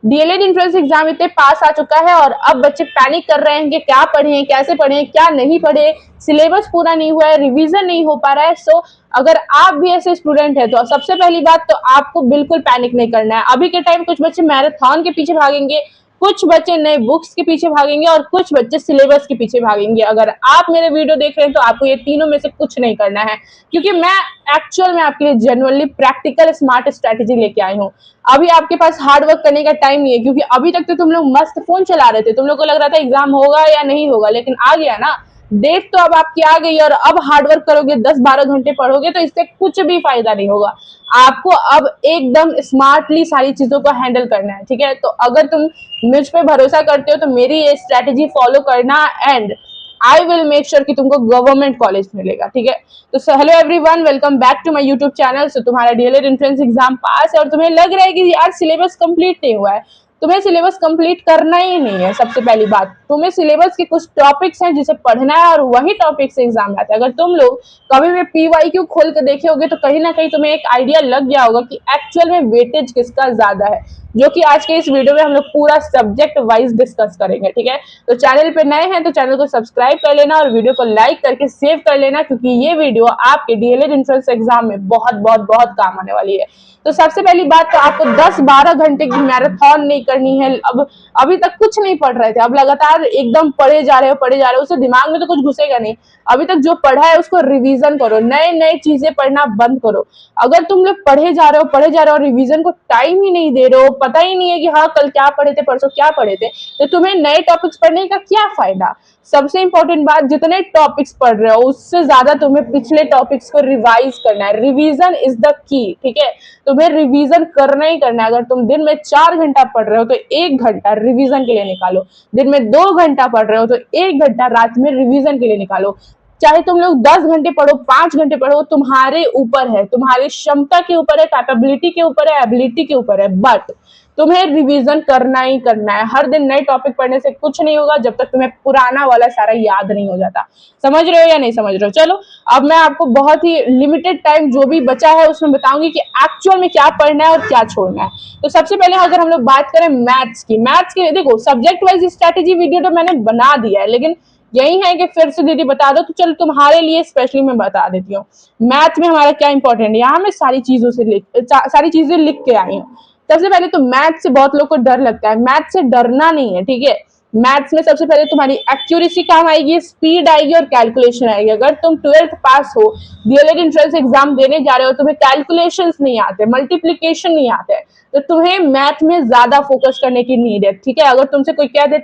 DElEd entrance exam इतने पास आ चुका है और अब बच्चे पैनिक कर रहे हैं कि क्या पढ़ें, कैसे पढ़ें, क्या नहीं पढ़े, सिलेबस पूरा नहीं हुआ है, रिवीजन नहीं हो पा रहा है। सो अगर आप भी ऐसे स्टूडेंट है तो सबसे पहली बात तो आपको बिल्कुल पैनिक नहीं करना है। अभी के टाइम कुछ बच्चे मैराथन के पीछे भागेंगे, कुछ बच्चे नए बुक्स के पीछे भागेंगे और कुछ बच्चे सिलेबस के पीछे भागेंगे। अगर आप मेरे वीडियो देख रहे हैं तो आपको ये तीनों में से कुछ नहीं करना है, क्योंकि मैं एक्चुअल में आपके लिए जेन्युइनली प्रैक्टिकल स्मार्ट स्ट्रेटेजी लेके आई हूँ। अभी आपके पास हार्ड वर्क करने का टाइम नहीं है, क्योंकि अभी तक तो तुम लोग मस्त फोन चला रहे थे, तुम लोग को लग रहा था एग्जाम होगा या नहीं होगा, लेकिन आ गया ना डेट, तो अब आपकी आ गई और अब हार्ड वर्क करोगे, 10-12 घंटे पढ़ोगे तो इससे कुछ भी फायदा नहीं होगा। आपको अब एकदम स्मार्टली सारी चीजों को हैंडल करना है, ठीक है। तो अगर तुम मुझ पे भरोसा करते हो तो मेरी ये स्ट्रेटेजी फॉलो करना and I will make sure कि तुमको गवर्नमेंट कॉलेज मिलेगा, ठीक है। तो hello everyone, welcome back to my YouTube channel. So तुम्हारा डीएलएड एंट्रेंस एग्जाम पास है और तुम्हें लग रहा है कि यार सिलेबस कंप्लीट नहीं हुआ है, तुम्हें सिलेबस कंप्लीट करना ही नहीं है। सबसे पहली बात, तुम्हें सिलेबस के कुछ टॉपिक्स हैं जिसे पढ़ना है और वही टॉपिक से एग्जाम आता है। अगर तुम लोग कभी भी पीवाईक्यू खोल के देखे होगे तो कहीं ना कहीं तुम्हें एक आइडिया लग गया होगा कि एक्चुअल में वेटेज किसका ज्यादा है, जो कि आज के इस वीडियो में हम लोग पूरा सब्जेक्ट वाइज डिस्कस करेंगे, ठीक है। तो चैनल पे नए हैं तो चैनल को सब्सक्राइब कर लेना और वीडियो को लाइक करके सेव कर लेना, क्योंकि ये वीडियो आपके डीएलएड एंट्रेंस एग्जाम में बहुत बहुत बहुत काम आने वाली है। तो सबसे पहली बात तो आपको 10-12 घंटे की मैराथन नहीं करनी है। अब अभी तक कुछ नहीं पढ़ रहे थे, अब लगातार एकदम पढ़े जा रहे हो, उससे दिमाग में तो कुछ घुसेगा नहीं। अभी तक जो पढ़ा है उसको रिवीजन करो, नए नए चीजें पढ़ना बंद करो। अगर तुम लोग पढ़े जा रहे हो और रिवीजन को टाइम ही नहीं दे रहे हो, पता ही नहीं है कि हाँ कल क्या पढ़े थे, परसों क्या पढ़े थे, तो तुम्हें नए टॉपिक्स पढ़ने का क्या फायदा। सबसे इंपॉर्टेंट बात, जितने टॉपिक्स पढ़ रहे हो उससे ज्यादा तुम्हें पिछले टॉपिक्स को रिवाइज करना है। रिवीजन इज द की, ठीक है। तुम्हें रिवीजन करना ही करना है। अगर तुम दिन में 4 घंटा पढ़ रहे हो तो 1 घंटा रिवीजन के लिए निकालो। दिन में 2 घंटा पढ़ रहे हो तो 1 घंटा रात में रिवीजन के लिए निकालो। चाहे तुम लोग 10 घंटे पढ़ो, 5 घंटे पढ़ो, तुम्हारे ऊपर है, तुम्हारी क्षमता के ऊपर है, कैपेबिलिटी के ऊपर है, एबिलिटी के ऊपर है, बट तुम्हें रिवीजन करना ही करना है। हर दिन नए टॉपिक पढ़ने से कुछ नहीं होगा जब तक तुम्हें पुराना वाला सारा याद नहीं हो जाता। समझ रहे हो या नहीं समझ रहे हो? चलो अब मैं आपको बहुत ही लिमिटेड टाइम जो भी बचा है उसमें बताऊंगी कि एक्चुअल में क्या पढ़ना है और क्या छोड़ना है। तो सबसे पहले अगर हम लोग बात करें मैथ्स की देखो सब्जेक्ट वाइज स्ट्रेटेजी वीडियो तो मैंने बना दिया है, लेकिन यही है कि फिर से दीदी बता दो, तो चलो तुम्हारे लिए स्पेशली मैं बता देती हूँ मैथ में हमारा क्या इंपॉर्टेंट है। यहाँ मैं सारी चीजें लिख के आई हूँ। सबसे पहले तो मैथ से बहुत लोग को डर लगता है, मैथ से डरना नहीं है, ठीक है। मैथ्स में सबसे पहले तुम्हारी एक्यूरेसी काम आएगी, स्पीड आएगी और कैलकुलेशन आएगी। अगर तुम 12th पास हो, डीएलएड एंट्रेंस एग्जाम देने जा रहे हो, तुम्हें कैलकुलेशंस नहीं आते, मल्टीप्लीकेशन नहीं आते, तो तुम्हें मैथ में ज्यादा फोकस करने की नीड है, ठीक है। अगर तुमसे कोई कह दे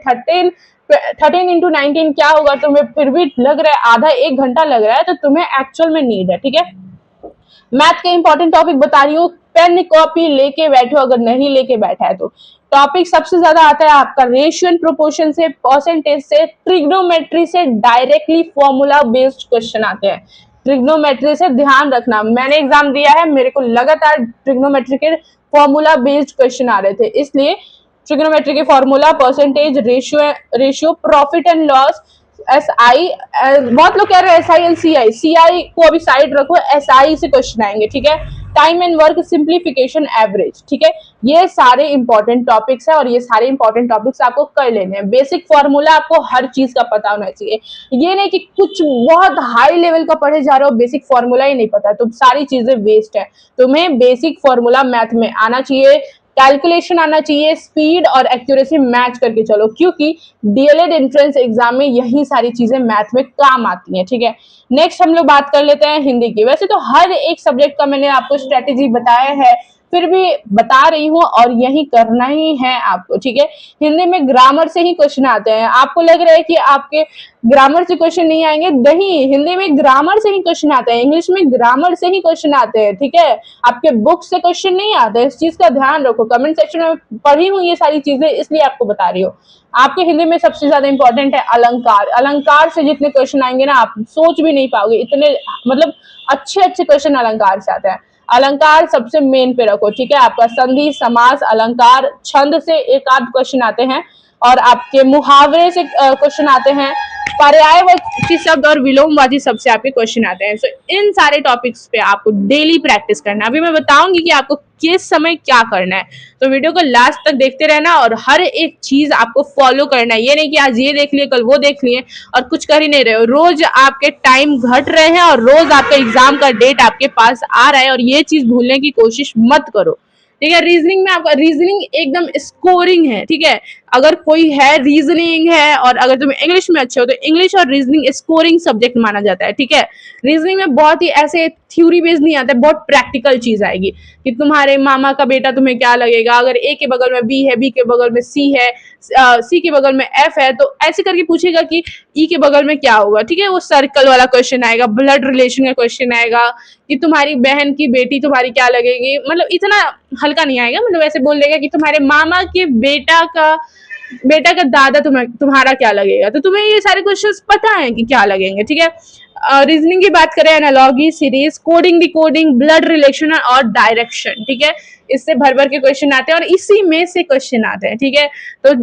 13 into 19 क्या होगा, तुम्हें फिर भी लग रहा है आधा 1 घंटा लग रहा है, तो तुम्हें एक्चुअल में नीड है, ठीक है। मैथ के इंपॉर्टेंट टॉपिक बता रही हूँ, पेन कॉपी लेके बैठो, अगर नहीं लेके बैठा है तो। टॉपिक सबसे ज्यादा आता है आपका रेशियो एंड प्रोपोर्शन से, परसेंटेज से, ट्रिग्नोमेट्री से, डायरेक्टली फॉर्मूला बेस्ड क्वेश्चन आते हैं। ट्रिग्नोमेट्री से ध्यान रखना, मैंने एग्जाम दिया है, मेरे को लगातार ट्रिग्नोमेट्री के फॉर्मूला बेस्ड क्वेश्चन आ रहे थे, इसलिए ट्रिग्नोमेट्री के formula, percentage, ratio, profit and loss, SI, बहुत लोग कह रहे हैं SI एंड CI, CI को अभी साइड रखो, SI से क्वेश्चन आएंगे, ठीक है। Time and work, simplification, average, ठीक है। ये सारे इंपॉर्टेंट टॉपिक्स है और ये सारे इंपॉर्टेंट टॉपिक्स आपको कर लेने हैं। बेसिक फॉर्मूला आपको हर चीज का पता होना चाहिए, ये नहीं कि कुछ बहुत हाई लेवल का पढ़े जा रहे हो, बेसिक फॉर्मूला ही नहीं पता है तो सारी चीजें वेस्ट है। तुम्हें बेसिक फॉर्मूला मैथ में आना चाहिए, कैलकुलेशन आना चाहिए, स्पीड और एक्यूरेसी मैच करके चलो, क्योंकि डीएलएड एंट्रेंस एग्जाम में यही सारी चीजें मैथ में काम आती हैं, ठीक है। नेक्स्ट हम लोग बात कर लेते हैं हिंदी की। वैसे तो हर एक सब्जेक्ट का मैंने आपको स्ट्रेटेजी बताया है, फिर भी बता रही हूँ और यही करना ही है आपको, ठीक है। हिंदी में ग्रामर से ही क्वेश्चन आते हैं। आपको लग रहा है कि आपके ग्रामर से क्वेश्चन नहीं आएंगे, नहीं, हिंदी में ग्रामर से ही क्वेश्चन आते हैं, इंग्लिश में ग्रामर से ही क्वेश्चन आते हैं, ठीक है। आपके बुक से क्वेश्चन नहीं आते, इस चीज का ध्यान रखो। कमेंट सेक्शन में पढ़ी हूँ ये सारी चीजें, इसलिए आपको बता रही हूँ। आपके हिंदी में सबसे ज्यादा इंपॉर्टेंट है अलंकार। अलंकार से जितने क्वेश्चन आएंगे ना आप सोच भी नहीं पाओगे, इतने मतलब अच्छे अच्छे क्वेश्चन अलंकार से आते हैं। अलंकार सबसे मेन पे रखो, ठीक है। आपका संधि, समास, अलंकार, छंद से एक आध क्वेश्चन आते हैं और आपके मुहावरे से क्वेश्चन आते हैं, पर्यायवाची शब्द और विलोमवाची शब्द से आपके क्वेश्चन आते हैं। सो इन सारे टॉपिक्स पे आपको डेली प्रैक्टिस करना है। अभी मैं बताऊंगी कि आपको किस समय क्या करना है, तो वीडियो को लास्ट तक देखते रहना और हर एक चीज आपको फॉलो करना है। ये नहीं कि आज ये देख लिए कल वो देख लिए और कुछ कर ही नहीं रहे हो। रोज आपके टाइम घट रहे हैं और रोज आपका एग्जाम का डेट आपके पास आ रहा है और ये चीज भूलने की कोशिश मत करो, ठीक है। रीजनिंग में आपका रीजनिंग एकदम स्कोरिंग है, ठीक है। अगर कोई है रीजनिंग है और अगर तुम इंग्लिश में अच्छे हो तो इंग्लिश और रीजनिंग स्कोरिंग सब्जेक्ट माना जाता है, ठीक है। रीजनिंग में बहुत ही ऐसे थ्योरी बेस्ड नहीं आता है, बहुत प्रैक्टिकल चीज आएगी कि तुम्हारे मामा का बेटा तुम्हें क्या लगेगा, अगर ए के बगल में बी है, बी के बगल में सी है, सी के बगल में एफ है, तो ऐसे करके पूछेगा कि ई के बगल में क्या होगा, ठीक है। वो सर्कल वाला क्वेश्चन आएगा, ब्लड रिलेशन का क्वेश्चन आएगा कि तुम्हारी बहन की बेटी तुम्हारी क्या लगेगी, मतलब इतना हल्का नहीं आएगा, मतलब ऐसे बोल देगा कि तुम्हारे मामा के बेटा का दादा तुम्हारा क्या लगेगा, तो तुम्हें ये सारे क्वेश्चंस पता है कि क्या लगेंगे, ठीक है। रीजनिंग की बात करें, analogy, series, coding, decoding, blood relation और डायरेक्शन, ठीक है। इससे भर भर के क्वेश्चन आते हैं और इसी में से क्वेश्चन आते हैं, ठीक है। तो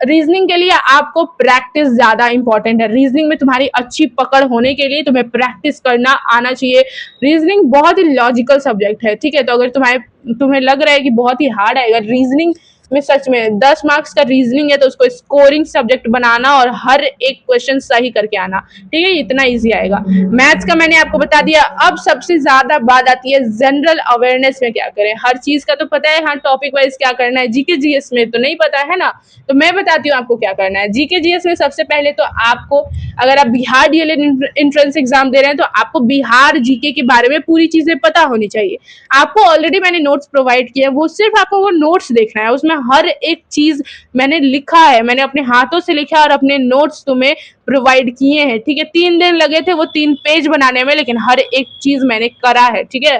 रीजनिंग के लिए आपको प्रैक्टिस ज्यादा इंपॉर्टेंट है। रीजनिंग में तुम्हारी अच्छी पकड़ होने के लिए तुम्हें प्रैक्टिस करना आना चाहिए। रीजनिंग बहुत ही लॉजिकल सब्जेक्ट है, ठीक है। तो अगर तुम्हें लग रहा है कि बहुत ही हार्ड आएगा रीजनिंग में, सच में 10 मार्क्स का रीजनिंग है तो उसको स्कोरिंग सब्जेक्ट बनाना और हर एक क्वेश्चन सही करके आना, ठीक है, इतना इजी आएगा। मैथ्स का मैंने आपको बता दिया। अब सबसे ज्यादा बात आती है जनरल अवेयरनेस में क्या करें। हर चीज का तो पता है, हाँ टॉपिक वाइज क्या करना है, जीके जीएस में तो नहीं पता है ना, तो मैं बताती हूँ आपको क्या करना है। जीके जीएस में सबसे पहले तो आपको, अगर आप बिहार डीएलएड एंट्रेंस एग्जाम दे रहे हैं तो आपको बिहार जीके के बारे में पूरी चीजें पता होनी चाहिए। आपको ऑलरेडी मैंने नोट्स प्रोवाइड किए, वो सिर्फ आपको वो नोट्स देखना है, उसमें हर एक चीज मैंने लिखा है, मैंने अपने हाथों से लिखा है और अपने नोट्स तुम्हें प्रोवाइड किए हैं, ठीक है। 3 दिन लगे थे वो 3 पेज बनाने में, लेकिन हर एक चीज मैंने करा है, ठीक है।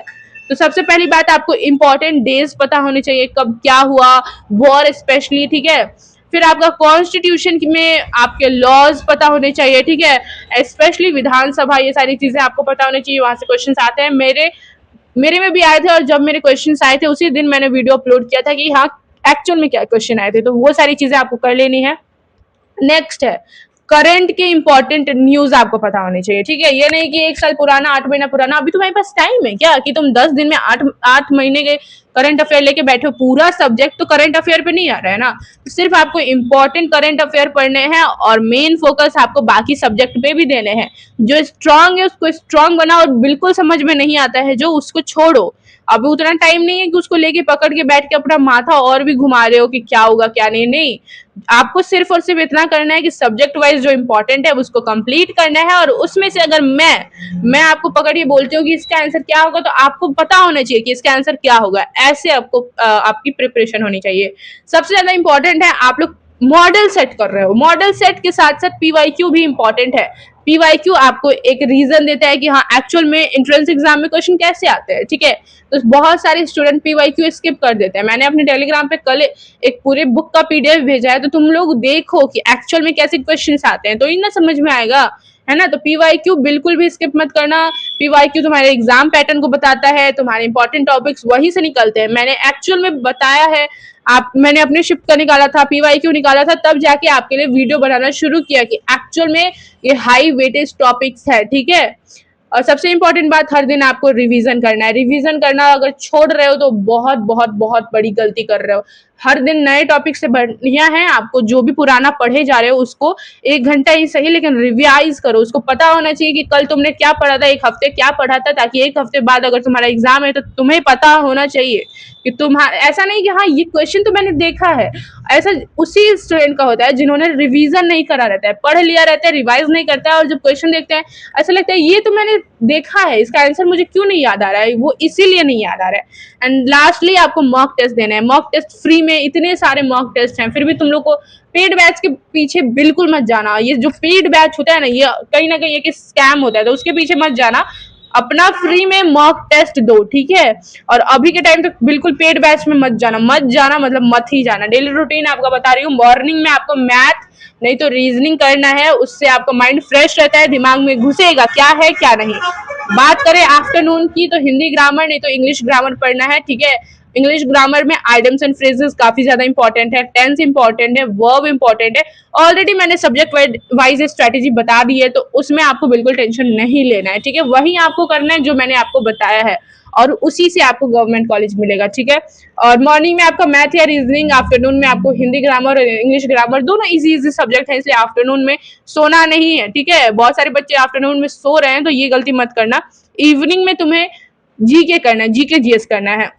तो सबसे पहली बात, आपको इंपॉर्टेंट डेज पता होने चाहिए, कब क्या हुआ, वॉर स्पेशली, ठीक है। फिर आपका कॉन्स्टिट्यूशन में आपके लॉज पता होने चाहिए, ठीक है। स्पेशली विधानसभा, ये सारी चीजें आपको पता होनी चाहिए, वहां से क्वेश्चन आते हैं। मेरे में भी आए थे और जब मेरे क्वेश्चंस आए थे उसी दिन मैंने वीडियो अपलोड किया था कि हाँ एक्चुअल में क्या क्वेश्चन आए थे, तो वो सारी चीजें आपको कर लेनी है। नेक्स्ट है करंट के इंपॉर्टेंट न्यूज आपको पता होनी चाहिए, ठीक है। ये नहीं कि 1 साल पुराना, 8 महीना पुराना, अभी तुम्हारे पास टाइम है क्या कि तुम 10 दिन में 8 महीने के करंट अफेयर लेके बैठे हो। पूरा सब्जेक्ट तो करंट अफेयर पे नहीं आ रहा है ना, सिर्फ आपको इंपॉर्टेंट करंट अफेयर पढ़ने हैं और मेन फोकस आपको बाकी सब्जेक्ट पे भी देने हैं। जो स्ट्रांग है उसको स्ट्रांग बना, और बिल्कुल समझ में नहीं आता है जो, उसको छोड़ो। अभी उतना टाइम नहीं है कि उसको लेके पकड़ के बैठ के अपना माथा और भी घुमा रहे हो कि क्या होगा क्या नहीं। आपको सिर्फ और सिर्फ इतना करना है कि सब्जेक्ट वाइज जो इंपॉर्टेंट है उसको कंप्लीट करना है, और उसमें से अगर मैं आपको पकड़ के बोलती हूँ कि इसका आंसर क्या होगा, तो आपको पता होना चाहिए कि इसका आंसर क्या होगा। ऐसे आपको आपकी प्रिपरेशन होनी चाहिए। सबसे ज्यादा इंपॉर्टेंट है आप लोग मॉडल सेट कर रहे हो, मॉडल सेट के साथ साथ पीवाईक्यू भी इंपॉर्टेंट है। पीवाईक्यू आपको एक रीजन देता है कि हाँ एक्चुअल में एंट्रेंस एग्जाम में क्वेश्चन कैसे आते हैं, ठीक है। तो बहुत सारे स्टूडेंट पीवाईक्यू स्किप कर देते हैं। मैंने अपने टेलीग्राम पे कल एक पूरे बुक का पीडीएफ भेजा है, तो तुम लोग देखो कि एक्चुअल में कैसे क्वेश्चंस आते हैं, तो इतना समझ में आएगा, है ना। तो पीवाईक्यू बिल्कुल भी स्किप मत करना। पीवाईक्यू तुम्हारे एग्जाम पैटर्न को बताता है, तुम्हारे इंपॉर्टेंट टॉपिक्स वहीं से निकलते हैं। मैंने एक्चुअल में बताया है, मैंने अपने शिफ्ट का निकाला था, पीवाईक्यू निकाला था, तब जाके आपके लिए वीडियो बनाना शुरू किया कि एक्चुअल में ये हाई वेटेज टॉपिक्स है, ठीक है। और सबसे इंपॉर्टेंट बात, हर दिन आपको रिवीजन करना है। रिवीजन करना अगर छोड़ रहे हो तो बहुत बहुत बहुत बड़ी गलती कर रहे हो। हर दिन नए टॉपिक से बढ़िया है आपको जो भी पुराना पढ़े जा रहे हो उसको 1 घंटा ही सही लेकिन रिवाइज करो। उसको पता होना चाहिए कि कल तुमने क्या पढ़ा था, 1 हफ्ते क्या पढ़ा था, ताकि 1 हफ्ते बाद अगर तुम्हारा एग्जाम है तो तुम्हें पता होना चाहिए कि ऐसा नहीं कि हाँ ये क्वेश्चन तो मैंने देखा है। ऐसा उसी स्टूडेंट का होता है जिन्होंने रिवीजन नहीं करा रहता है, पढ़ लिया रहता है, रिवाइज नहीं करता है, और जब क्वेश्चन देखते हैं ऐसा लगता है ये तो मैंने देखा है, इसका आंसर मुझे क्यों नहीं याद आ रहा है, वो इसीलिए नहीं याद आ रहा है। एंड लास्टली आपको मॉक टेस्ट देना है। मॉक टेस्ट फ्री में इतने सारे मॉक टेस्ट हैं, फिर भी तुम लोग को पेड बैच के पीछे बिल्कुल मत जाना। ये जो पेड बैच होता है ना, ये कहीं ना कहीं एक स्कैम होता है, तो उसके पीछे मत जाना। अपना फ्री में मॉक टेस्ट दो, ठीक है। और अभी के टाइम तक बिल्कुल पेड बैच में मत जाना मतलब मत ही जाना। डेली रूटीन आपका बता रही हूँ, मॉर्निंग में आपको मैथ नहीं तो रीजनिंग करना है, उससे आपका माइंड फ्रेश रहता है, दिमाग में घुसेगा क्या है क्या नहीं। बात करें आफ्टरनून की तो हिंदी ग्रामर नहीं तो इंग्लिश ग्रामर पढ़ना है, ठीक है। इंग्लिश ग्रामर में आइडम्स एंड फ्रेजेस काफी ज्यादा इंपॉर्टेंट है, टेंस इंपॉर्टेंट है, वर्ब इंपॉर्टेंट है। ऑलरेडी मैंने सब्जेक्ट वाइज स्ट्रेटेजी बता दी है, तो उसमें आपको बिल्कुल टेंशन नहीं लेना है, ठीक है। वही आपको करना है जो मैंने आपको बताया है, और उसी से आपको गवर्नमेंट कॉलेज मिलेगा, ठीक है। और मॉर्निंग में आपका मैथ या रीजनिंग, आफ्टरनून में आपको हिंदी ग्रामर और इंग्लिश ग्रामर, दोनों इजी इजी सब्जेक्ट है, इसलिए आफ्टरनून में सोना नहीं है, ठीक है। बहुत सारे बच्चे आफ्टरनून में सो रहे हैं, तो ये गलती मत करना। इवनिंग में तुम्हें जीके करना है, जीके जीएस करना है।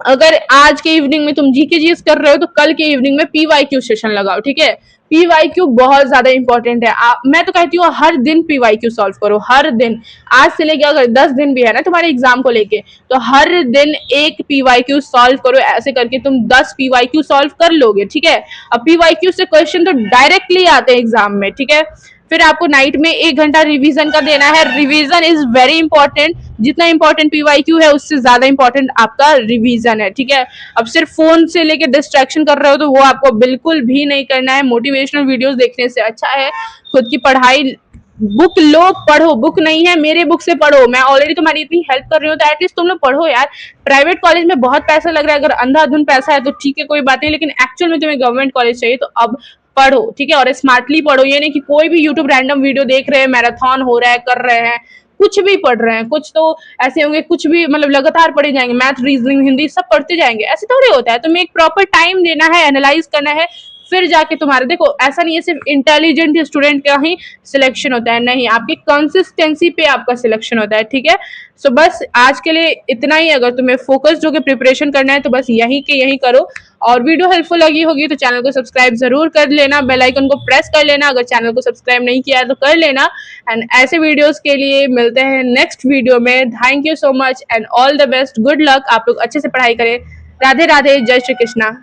अगर आज के इवनिंग में तुम जीके जीएस कर रहे हो, तो कल के इवनिंग में पीवाईक्यू सेशन लगाओ, ठीक है। पीवाईक्यू बहुत ज्यादा इंपॉर्टेंट है। मैं तो कहती हूँ हर दिन पीवाईक्यू सॉल्व करो, हर दिन। आज से लेके अगर 10 दिन भी है ना तुम्हारे एग्जाम को लेके, तो हर दिन एक पीवाईक्यू सॉल्व करो। ऐसे करके तुम 10 पीवाईक्यू सॉल्व कर लोगे, ठीक है। अब पीवाईक्यू से क्वेश्चन तो डायरेक्टली आते हैं एग्जाम में, ठीक है। फिर आपको नाइट में 1 घंटा रिवीजन का देना है। Revision is very important. जितना इंपॉर्टेंट पीवाईक्यू है, उससे ज्यादा इंपॉर्टेंट आपका रिवीजन है, ठीक है। अब सिर्फ फोन से लेके डिस्ट्रैक्शन कर रहे हो, तो वो आपको बिल्कुल भी नहीं करना है। मोटिवेशनल वीडियोस देखने से अच्छा है खुद की पढ़ाई, बुक लो, पढ़ो। बुक नहीं है, मेरे बुक से पढ़ो। मैं ऑलरेडी तुम्हारी इतनी हेल्प कर रही हूँ, तो एटलीस्ट तुम लोग पढ़ो यार। प्राइवेट कॉलेज में बहुत पैसा लग रहा है, अगर अंधाधुन पैसा है तो ठीक है, कोई बात नहीं, लेकिन एक्चुअल में तुम्हें गवर्नमेंट कॉलेज चाहिए, तो अब पढ़ो, ठीक है। और स्मार्टली पढ़ो, ये नहीं कि कोई भी यूट्यूब रैंडम वीडियो देख रहे हैं, मैराथन हो रहा है, कर रहे हैं, कुछ भी पढ़ रहे हैं। कुछ तो ऐसे होंगे, कुछ भी मतलब लगातार पढ़े जाएंगे, मैथ रीजनिंग हिंदी सब पढ़ते जाएंगे, ऐसे थोड़ी होता है। तुम्हें एक प्रॉपर टाइम देना है, एनालाइज करना है, फिर जाके तुम्हारे, देखो ऐसा नहीं है सिर्फ इंटेलिजेंट स्टूडेंट का ही सिलेक्शन होता है, नहीं, आपकी कंसिस्टेंसी पे आपका सिलेक्शन होता है, ठीक है। सो बस आज के लिए इतना ही। अगर तुम्हें फोकस्ड होकर प्रिपरेशन करना है, तो बस यही के यही करो। और वीडियो हेल्पफुल लगी होगी तो चैनल को सब्सक्राइब जरूर कर लेना, बेल आइकन को प्रेस कर लेना अगर चैनल को सब्सक्राइब नहीं किया है तो कर लेना। एंड ऐसे वीडियोस के लिए मिलते हैं नेक्स्ट वीडियो में। Thank you so much and all the best, good luck. आप लोग अच्छे से पढ़ाई करें। राधे राधे, जय श्री कृष्णा।